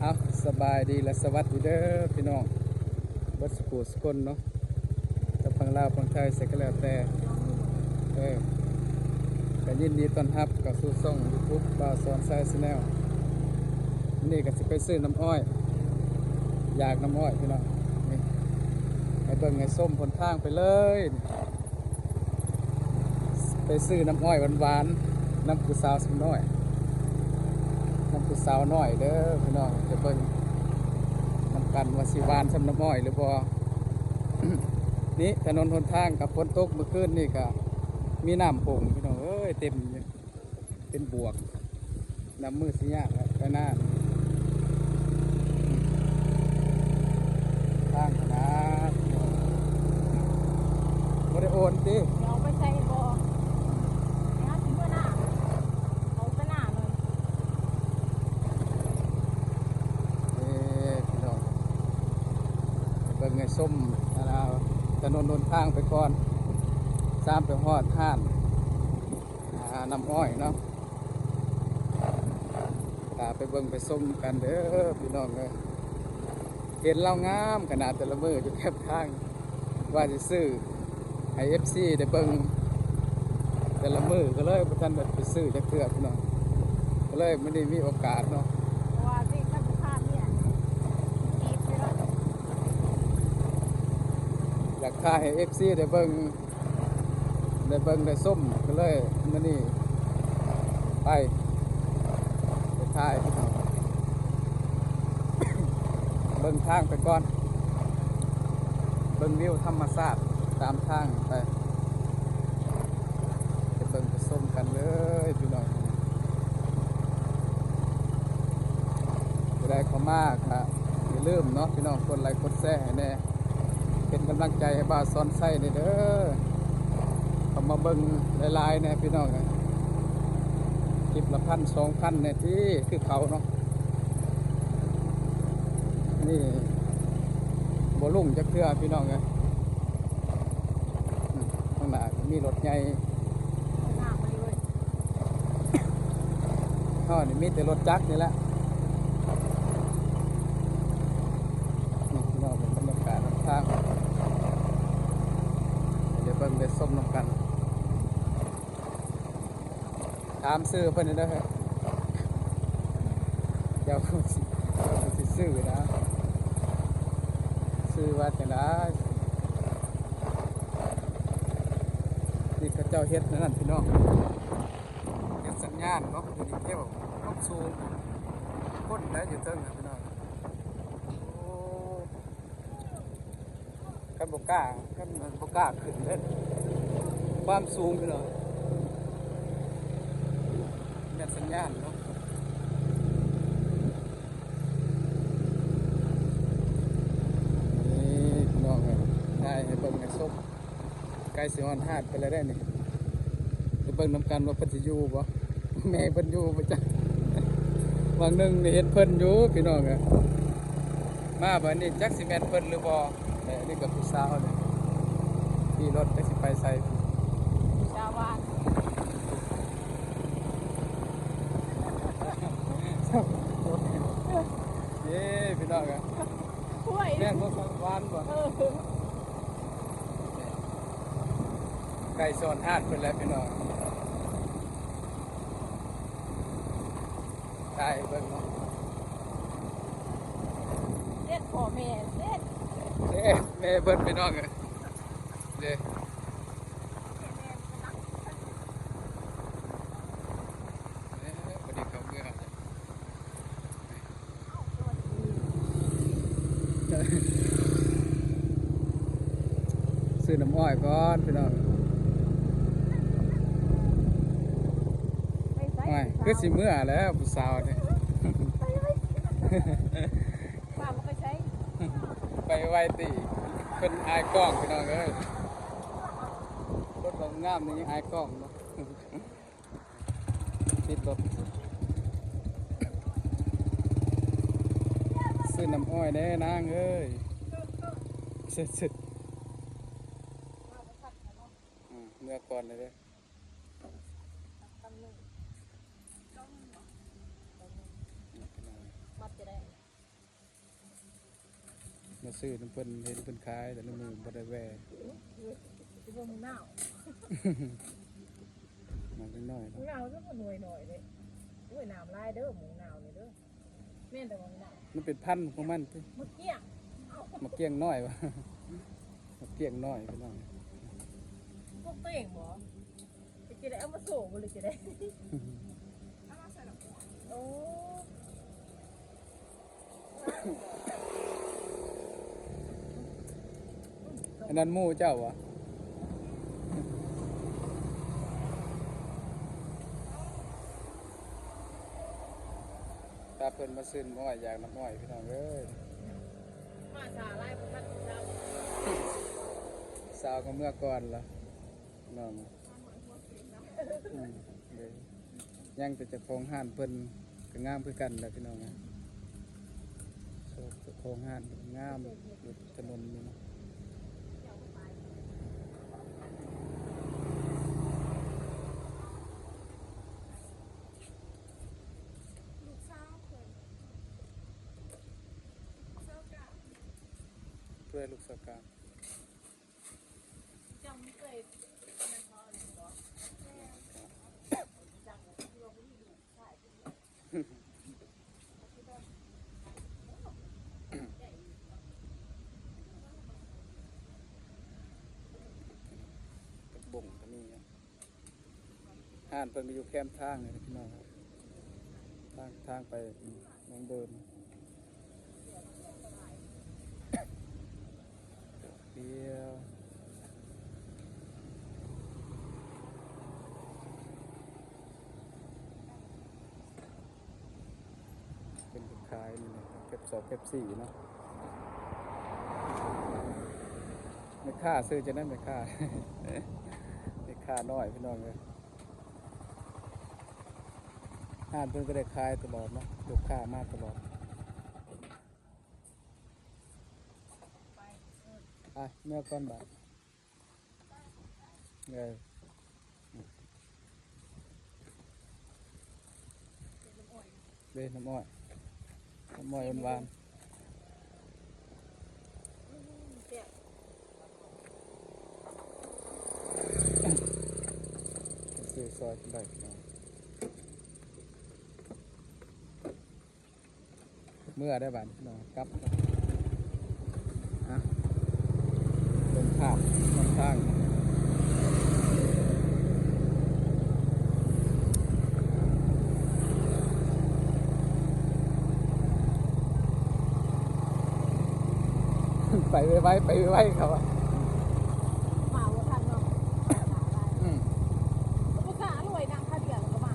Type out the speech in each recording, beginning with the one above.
เอาสบายดีและสวัสดีเด้อพี่น้องบัดสกูสกลเนาะจะฟังลาวฟังไทยใส่ก็แล้วแต่ก็ยินดีต้อนรับกับสู่ช่อง YouTube บ่าวสอนสายชาแนลนี่ก็สิไปซื้อน้ำอ้อยอยากน้ำอ้อยพี่น้องนี่ให้เบิ่งให้ส้มผลทางไปเลยไปซื้อน้ำอ้อยหวานๆน้ำผู้สาวสมน้อยน้ำผู้สาวน้อยเด้อพี่น้องจะเบิ่งน้ำกันว่าสิหวานสำน้ำอ้อยหรือบ่ นี่ถนนหนทางกับฝนตกเมื่อคืนนี่ก็มีน้ำโป่งพี่น้องเอ้ยเต็มอยู่เป็นบวกน้ำมือสิยากแล้วไปหน้าทางขนาดบ่ได้โอนติ เดี๋ยวไปใส่บ่อนะถึงเมื่อหน้าเอาไปหน้าเลย พี่น้องเบิ่งไงส้มนะถนนหนทางไปก่อนตามไปฮอดห้านน้ำอ้อยเนาะไปเบิ่งไปส้มกันเด้อพี่น้องเอ้ยเห็นเรางามขนาดแต่ละมืออยู่แคบทางว่าจะซื้อให้ FC ได้เบิ่งแต่ละมือก็เลยบ่ทันได้ไปซื้อจักเทื่อพี่น้องก็เลยไม่ได้มีโอกาสเนาะ เพราะว่าที่ท่านผู้พานเนี่ยคิดไปแล้ว อยากถ่ายให้ FC ได้เบิ่งได้ส้มก็เลยมื้อนี้ไปถ่ายพี่น้องเบิ่งทางไปก่อนเบิ่งวิวธรรมชาติตามทางไปเบิ่งไปส้มกันเลยพี่น้องได้เข้ามากครับอย่าลืมเนาะพี่น้องกดไลค์กดแชร์ให้แน่เป็นกำลังใจให้บ่าวสอนไส้เด้อเข้ามาเบิ่งหลายๆเนี่ยพี่น้องคลิปละ1,000-2,000เนี่ยที่คือเขาเนาะนี่บ่ลุ่งจักเทื่อพี่น้องไงข้างหน้ามีรถใหญ่ หน้าไปเลย นี่มีแต่รถจักรนี่แหละนี่พี่น้องเป็นบรรยากาศทางเดี๋ยวเบิ่งไปส้มน้ำกันถามซื้อเพิ่นนี่เด้อเฮ้ยเดี๋ยวสิซื้อนะซื้อว่าจังได๋นี่เขาเจ้าเฮ็ดนั่นพี่น้องเฮ็ดสัญญาณเนาะอยู่นี่เที่ยวต้องสูงคนแล้วอยู่เทิงนะพี่น้องโอ้กันบ่กล้าขึ้นเด้อความสูงพี่น้องเฮ็ดสัญญาณเนาะพี่น้องได้ให้เบิ่งให้ส้มไก่สิฮอนฮาดไปแล้วได้นี่ไปเบิ่งนำกันว่าเพิ่นสิอยู่บ่แม่เพิ่นอยู่บ่จ๊ะบางหนึงนี่เห็นเพิ่นอยู่พี่น้องมาบัดนี้จักสิแม่นเพิ่นหรือบ่แต่อันนี้ก็ผู้สาวนี่ขี่รถจักสิไปไส ชาวบ้าน เย้พี่น้องห้วย แม่นบ่หวานบ่ไก่สอนฮาดเพิ่นแล้วพี่น้องได้เบิ่งเนาะ เด็ดพ่อแม่เด็ด แม่เบิ่งพี่น้องเด้ พอดีเขาเมื่อซื้อน้ำอ้อยก่อนพี่น้อง ไปใส่ อ้อยคือสิเมื่อแล้วผู้สาวเนี่ย ป้าบ่ไปใส่ ไปไวตีเป็นอายกล้องพี่น้องเอ้ยรถเรางามนี่ยังอายกล้องเนาะ ติดรถซื้อน้ำอ้อยแน่นางเอ้ยสุดเมื่อก่อนเลยเด้อ มัดจะได้ มาซื้อน้ำเพิ่นเห็นเพิ่นขายแต่น้ำมือบ่ได้แวะ ที่ว่ามึงหนาว มาเล็กน้อย มึ เนาะ งหนาวก็หน่วยหน่อยเลยด้วยน้ำลายเด้อมึงหนาวนี่เด้อแม่นแต่ว่ามึงหนาว มันเป็นพันธุ์ของมันติ เมื่อกี้ มาเกี้ยงน้อยวะ มาเกี้ยงน้อยพี่น้อง พวกตัวเองบ่จะได้เอามาส่งบ่หรือจะได้โอ้ อันนั้นหมู่เจ้าวะตาเพิ่นมาซื้อน้อยอยากน้ำน้อยพี่น้องเอ้ย มาสาลายบ่ทันดาว สาวก็เมื่อก่อนละน้องเลยยังแต่เจะคงห้านเพิ่นก็งามคือกันแหละพี่น้องนะโชคเจ้าของห้านงามอยู่ถนนนี่เนาะ ลูกสาวเพิ่นสาวกะ เพื่อลูกสาวกลาง จังไม่เคยนั่นพอเลยบ่จังที่ว่าบ่มีลูกชาย ตะบ่งก็มีนะห้านเพิ่นก็อยู่แคมป์ทางนี่นะพี่น้องครับทางไปน้องเดินเดียวเป็นลูกขายนี่นะเก็บสอบเก็บสี่เนาะไม่ค่าซื้อจะได้ไม่ค่า ไม่ค่าน้อยพี่น้องเลยห้านเพิ่นก็ได้ขายตลอดเนาะลูกค้ามาตลอดไปเมื่อก่อนบาทเลยเด้น้ำอ้อยหวาน เสีย ๆซื้อซอยได้พี่น้องเมื่อได้บาทพี่น้องกลับฮะเดินข้ามทางไปไว้เขาอะ มาว่าทันเนาะ อืม ลูกค้ารวยนางค่าเดือนก็มา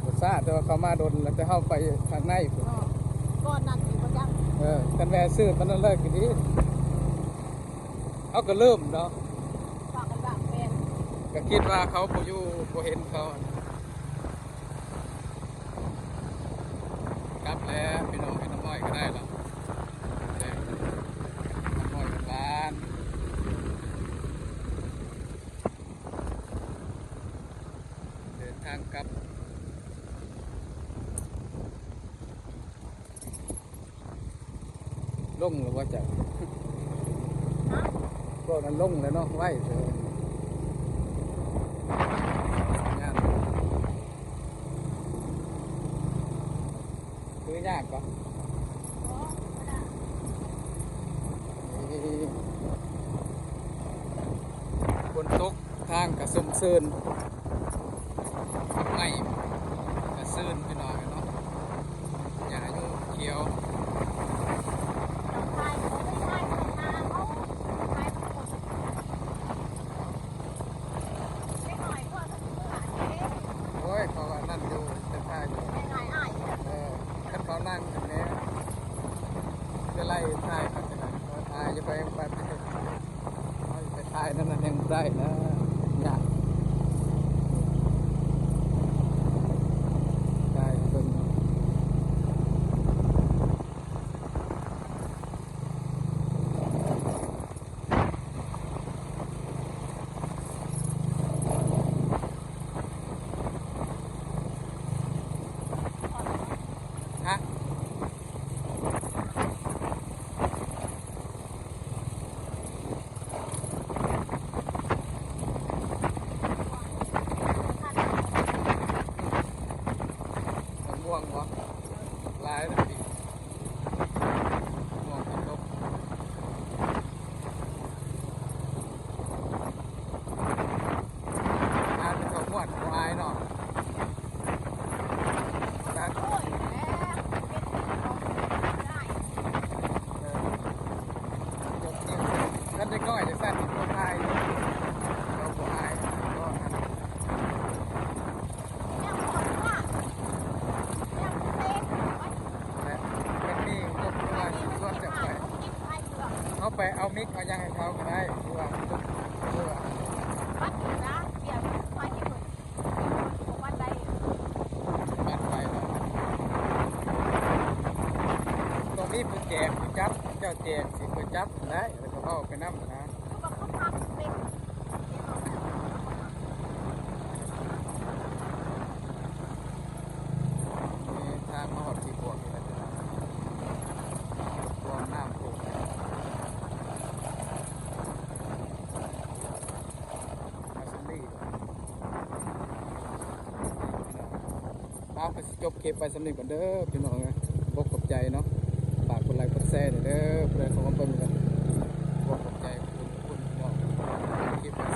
รสชาติแต่ว่าเขามาโดนแล้วจะเข้าไปทางในพุ่น ก่อนนั้นอยู่ประจำ กันแม่ซื้อมันนั่นเลิกกี่ดีเขาก็เริ่มเนาะ ฝากกันบ้างเป็น ก็คิดว่าเขาบ่อยู่บ่เห็นเขากลับแล้วพี่น้องพี่น้ำอ้อยก็ได้แล้วน้ำอ้อยเป็นบ้านเดินทางกลับลงหรือว่าจะ ฮะ พวกนั้นลงแล้วเนาะไว้เถอะงานคือยากปะ อ๋อไม่ได้ ฝนตกทางกระสมเซินไม่กระเซินไปหน่อยเนาะอย่ายุ่งเขียว เราทายเขาไม่ทายของนาเขาทายทั้งหมดไม่หน่อยกว่าจะถึงเมื่อไหร่ โอ้ยเขาว่านั่นอยู่จะท่าอยู่ ไม่ไงอ้าย คันเขานั่งอย่างนี้จะไล่ทายเขาจะไหนทายจะไปไปทายนั่นน่ะยังได้นะยากได้เบิ่ง ฮะ ายนะพี่มองกินลบงานเป็นของหวดของอายเนาะงาน โอ้ยแล้วเป็นของได้ จบจริงท่านได้ก้อยจะสั้นที่คนไทยเราของอายก็ แล้วคนว่าแล้วเซ็กไว้ และเป็นนี่ยกตัวรถจะไป กินไปเถอะ เขาไปเอามิกเอายังให้เขาก็ได้หรือว่าหรือว่า วัดนะเดี๋ยวไปที่คนของวันใด บัดไปเนาะตรงนี้ผู้แจกผู้จับเจ้าแจกสิผู้จับได้แล้วก็เข้าไปนั่นะ เขาบอกเขาทำเป็น มีทางมาหอดที่บวกนี่แหละรวมน้ำปลูกมาสลีเอาไปจบคลิปไปสำนึกก่อนเด้อพี่น้องนะบกขอบใจเนาะฝากกดไลค์กดแชร์หน่อยเด้อเพื่อนเขามาเบิ่งกันบกขอบใจคุณพี่น้องคลิป